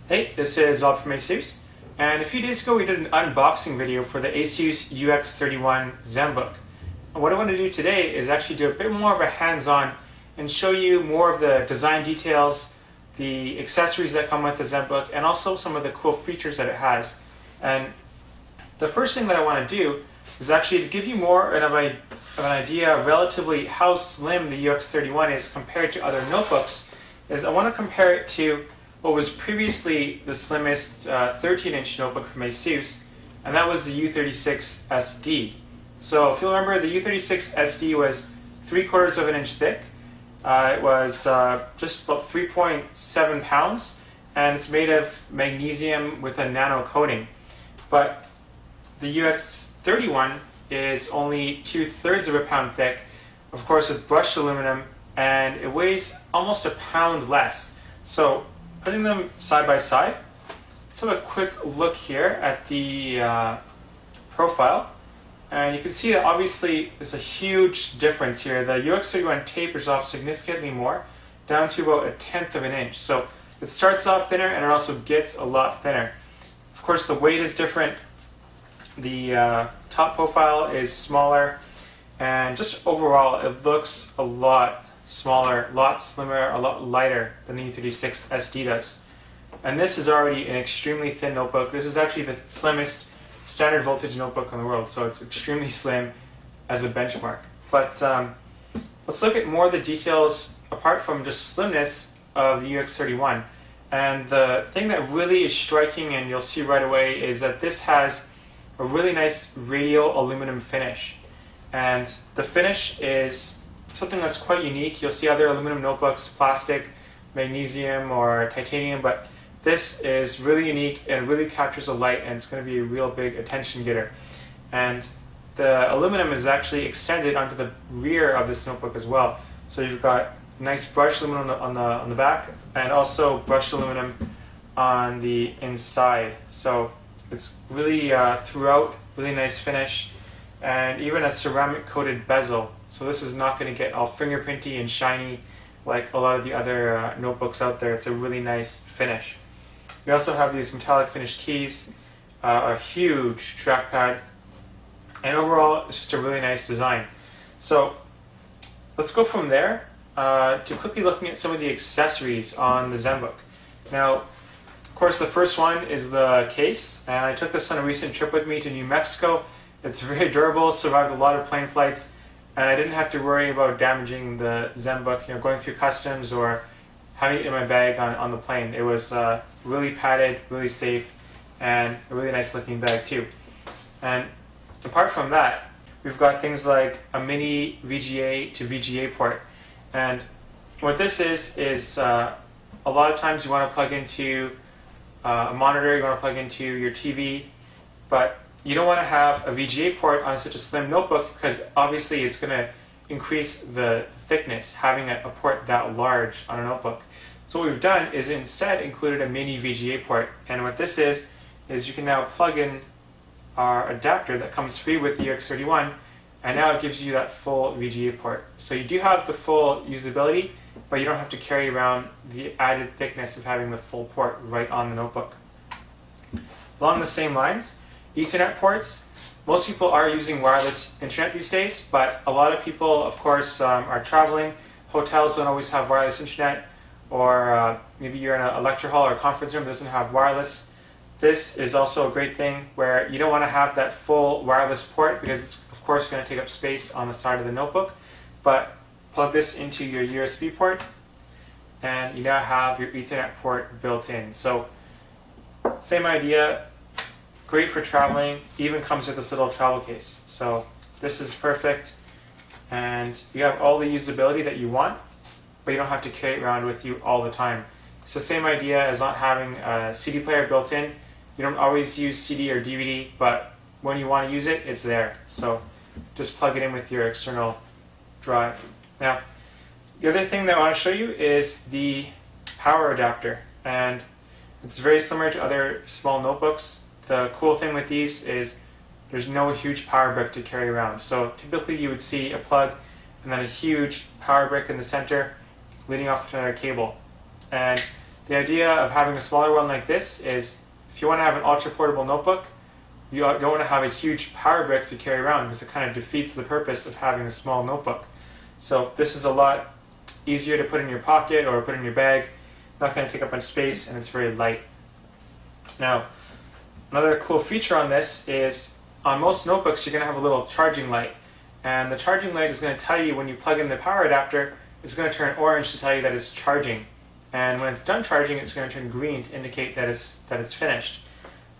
Hey, this is Rob from Asus, and a few days ago we did an unboxing video for the Asus UX31 Zenbook. And what I want to do today is actually do a bit more of a hands-on and show you more of the design details, the accessories that come with the Zenbook, and also some of the cool features that it has. And the first thing that I want to do is actually to give you more of an idea of relatively how slim the UX31 is compared to other notebooks. Is I want to compare it to what was previously the slimmest 13-inch notebook from Asus, and that was the U36 SD. So if you'll remember, the U36 SD was 3/4 of an inch thick. It was just about 3.7 pounds, and it's made of magnesium with a nano coating. But the UX31 is only 2/3 of a pound thick, of course with brushed aluminum, and it weighs almost a pound less. So putting them side by side, let's have a quick look here at the profile. And you can see that obviously there's a huge difference here. The UX31 tapers off significantly more, down to about 1/10 of an inch. So it starts off thinner and it also gets a lot thinner. Of course, the weight is different. The top profile is smaller, and just overall it looks a lot smaller, a lot slimmer, a lot lighter than the U36 SD does. And this is already an extremely thin notebook. This is actually the slimmest standard voltage notebook in the world, so it's extremely slim as a benchmark. But let's look at more of the details apart from just slimness of the UX31. And the thing that really is striking, and you'll see right away, is that this has a really nice radial aluminum finish. And the finish is something that's quite unique. You'll see other aluminum notebooks, plastic, magnesium, or titanium, but this is really unique and really captures the light, and it's going to be a real big attention getter. And the aluminum is actually extended onto the rear of this notebook as well. So you've got nice brushed aluminum on the back, and also brushed aluminum on the inside. So it's really throughout, really nice finish, and even a ceramic coated bezel. So this is not going to get all fingerprinty and shiny like a lot of the other notebooks out there. It's a really nice finish. We also have these metallic finished keys, a huge trackpad, and overall it's just a really nice design. So let's go from there to quickly looking at some of the accessories on the Zenbook. Now, of course, the first one is the case, and I took this on a recent trip with me to New Mexico. It's very durable, survived a lot of plane flights, and I didn't have to worry about damaging the Zenbook, going through customs or having it in my bag on the plane. It was really padded, really safe, and a really nice looking bag too. And apart from that, we've got things like a mini VGA to VGA port. And what this is a lot of times you want to plug into a monitor, you want to plug into your TV, but you don't want to have a VGA port on such a slim notebook because obviously it's going to increase the thickness having a port that large on a notebook. So what we've done is instead included a mini VGA port, and what this is you can now plug in our adapter that comes free with the UX31, and now it gives you that full VGA port. So you do have the full usability, but you don't have to carry around the added thickness of having the full port right on the notebook. Along the same lines, Ethernet ports. Most people are using wireless internet these days, but a lot of people, of course, are traveling. Hotels don't always have wireless internet, or maybe you're in a lecture hall or a conference room that doesn't have wireless. This is also a great thing where you don't want to have that full wireless port because it's, of course, going to take up space on the side of the notebook, but plug this into your USB port, and you now have your Ethernet port built in. So, same idea. Great for traveling, even comes with this little travel case. So this is perfect, and you have all the usability that you want, but you don't have to carry it around with you all the time. It's the same idea as not having a CD player built in. You don't always use CD or DVD, but when you want to use it, it's there. So just plug it in with your external drive. Now, the other thing that I want to show you is the power adapter, and it's very similar to other small notebooks. The cool thing with these is there's no huge power brick to carry around. So typically you would see a plug and then a huge power brick in the center leading off to another cable. And The idea of having a smaller one like this is if you want to have an ultra portable notebook, you don't want to have a huge power brick to carry around because it kind of defeats the purpose of having a small notebook. So this is a lot easier to put in your pocket or put in your bag. Not going to take up much space, and it's very light. Now, another cool feature on this is on most notebooks you're going to have a little charging light, and the charging light is going to tell you when you plug in the power adapter, it's going to turn orange to tell you that it's charging, and when it's done charging it's going to turn green to indicate that it's finished.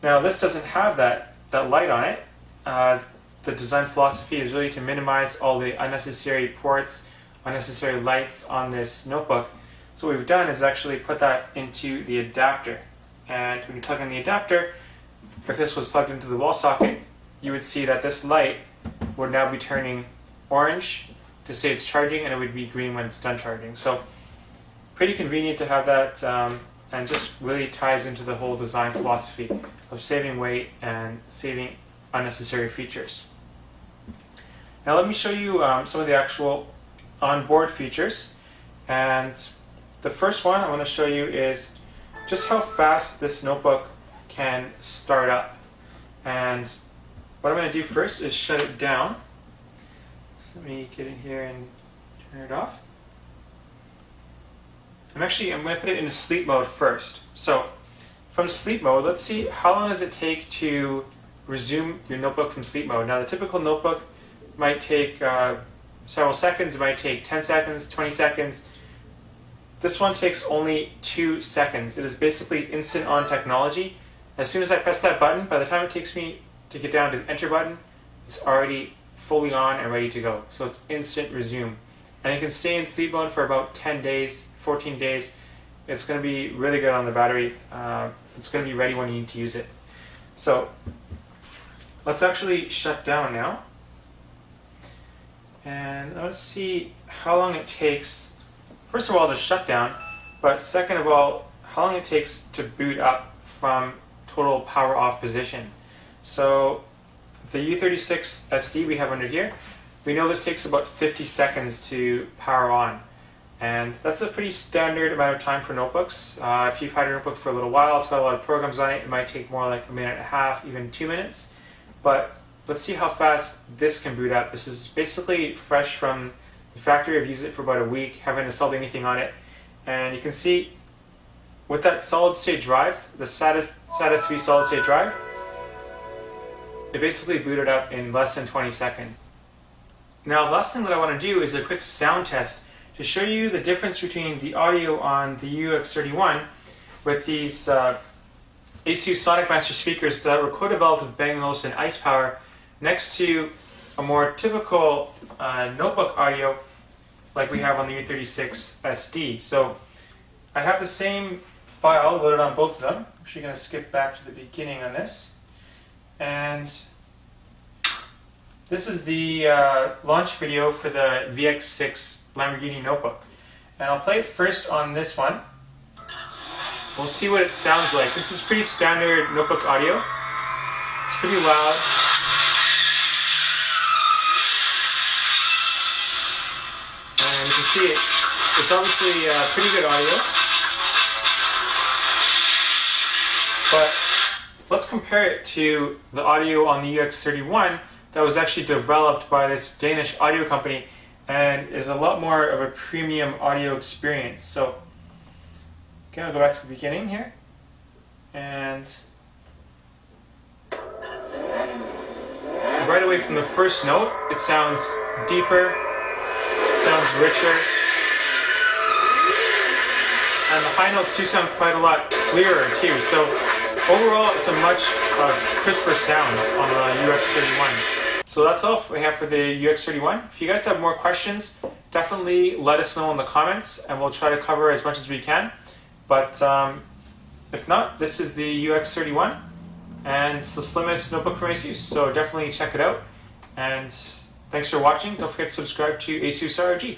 Now this doesn't have that light on it. The design philosophy is really to minimize all the unnecessary ports, unnecessary lights on this notebook. So what we've done is actually put that into the adapter. And when you plug in the adapter, if this was plugged into the wall socket, you would see that this light would now be turning orange to say it's charging, and it would be green when it's done charging. So pretty convenient to have that, and just really ties into the whole design philosophy of saving weight and saving unnecessary features. Now let me show you some of the actual onboard features. And the first one I want to show you is just how fast this notebook can start up. And what I'm going to do first is shut it down. So let me get in here and turn it off. I'm going to put it into sleep mode first. So from sleep mode, let's see how long does it take to resume your notebook from sleep mode. Now the typical notebook might take several seconds, it might take 10 seconds, 20 seconds. This one takes only 2 seconds. It is basically instant on technology. As soon as I press that button, by the time it takes me to get down to the enter button, it's already fully on and ready to go. So it's instant resume. And it can stay in sleep mode for about 10 days, 14 days. It's going to be really good on the battery. It's going to be ready when you need to use it. So let's actually shut down now. And let's see how long it takes, first of all, to shut down, but second of all, how long it takes to boot up from total power off position. So the U36 SD we have under here, we know this takes about 50 seconds to power on. And that's a pretty standard amount of time for notebooks. If you've had a notebook for a little while, it's got a lot of programs on it, it might take more like 1.5 minutes, even 2 minutes. But let's see how fast this can boot up. This is basically fresh from the factory. I've used it for about a week, haven't installed anything on it. And you can see with that solid state drive, the SATA 3 solid state drive, it basically booted up in less than 20 seconds. Now, the last thing that I want to do is a quick sound test to show you the difference between the audio on the UX31 with these Asus Sonic Master speakers that were co-developed with Bang & Olufsen Ice Power next to a more typical notebook audio like we have on the U36 SD. So I have the same file loaded on both of them. I'm actually going to skip back to the beginning on this. And this is the launch video for the VX6 Lamborghini notebook. And I'll play it first on this one. We'll see what it sounds like. This is pretty standard notebook audio. It's pretty loud. And you can see it's obviously pretty good audio. But let's compare it to the audio on the UX31 that was actually developed by this Danish audio company and is a lot more of a premium audio experience. So, okay, I'll go back to the beginning here. And right away from the first note, it sounds deeper, sounds richer, and the high notes do sound quite a lot clearer too. So overall, it's a much crisper sound on the UX31. So that's all we have for the UX31. If you guys have more questions, definitely let us know in the comments and we'll try to cover as much as we can. But if not, this is the UX31 and it's the slimmest notebook from Asus, so definitely check it out. And thanks for watching. Don't forget to subscribe to Asus ROG.